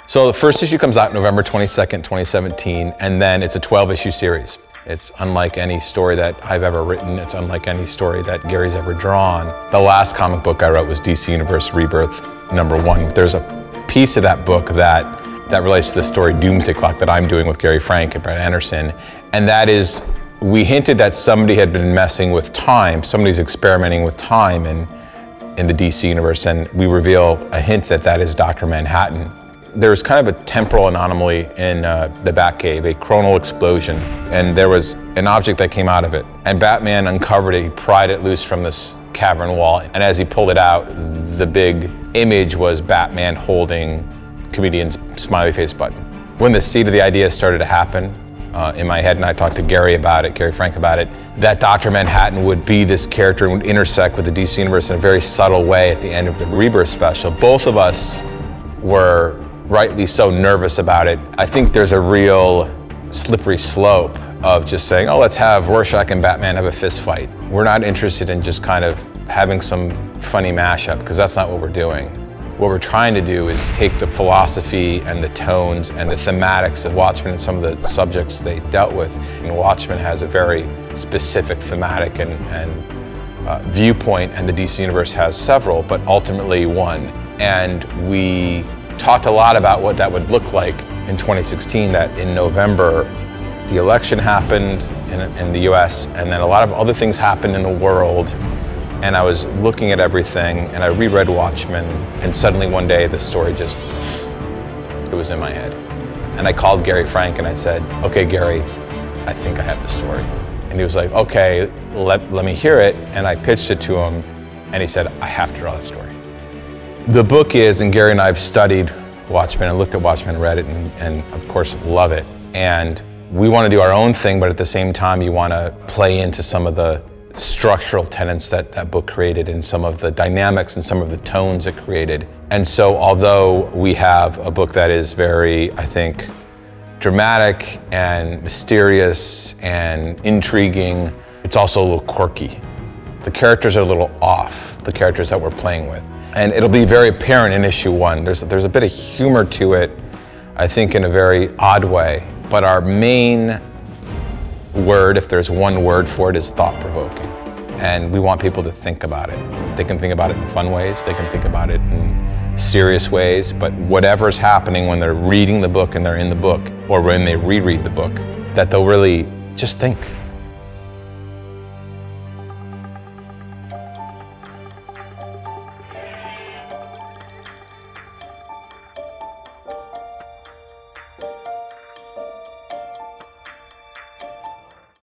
So the first issue comes out November 22nd, 2017, and then it's a 12-issue series. It's unlike any story that I've ever written. It's unlike any story that Gary's ever drawn. The last comic book I wrote was DC Universe Rebirth #1. There's a piece of that book that relates to the story Doomsday Clock that I'm doing with Gary Frank and Brett Anderson, and that is, we hinted that somebody had been messing with time, somebody's experimenting with time in the DC universe, and we reveal a hint that that is Dr. Manhattan. There's kind of a temporal anomaly in the Batcave, a chronal explosion, and there was an object that came out of it. And Batman uncovered it, he pried it loose from this cavern wall, and as he pulled it out, the big image was Batman holding comedian's smiley face button. When the seed of the idea started to happen in my head, and I talked to Gary about it, Gary Frank about it, that Dr. Manhattan would be this character and would intersect with the DC universe in a very subtle way at the end of the Rebirth special. Both of us were rightly so nervous about it. I think there's a real slippery slope of just saying, oh, let's have Rorschach and Batman have a fist fight. We're not interested in just kind of having some funny mashup, because that's not what we're doing. What we're trying to do is take the philosophy and the tones and the thematics of Watchmen and some of the subjects they dealt with. And Watchmen has a very specific thematic and viewpoint, and the DC Universe has several, but ultimately one. And we talked a lot about what that would look like in 2016, that in November, the election happened in the US, and then a lot of other things happened in the world. And I was looking at everything, and I reread Watchmen, and suddenly one day the story just, it was in my head. And I called Gary Frank and I said, okay, Gary, I think I have the story. And he was like, okay, let me hear it. And I pitched it to him, and he said, I have to draw that story. The book is, and Gary and I have studied Watchmen and looked at Watchmen, read it, and of course love it. And we want to do our own thing, but at the same time you want to play into some of the structural tenets that that book created, and some of the dynamics and some of the tones it created. And so although we have a book that is very, I think, dramatic and mysterious and intriguing, it's also a little quirky. The characters are a little off, the characters that we're playing with. And it'll be very apparent in issue 1. There's a bit of humor to it, I think, in a very odd way. But our main word, if there's one word for it, is thought-provoking. And we want people to think about it. They can think about it in fun ways, they can think about it in serious ways, but whatever's happening when they're reading the book and they're in the book, or when they reread the book, that they'll really just think.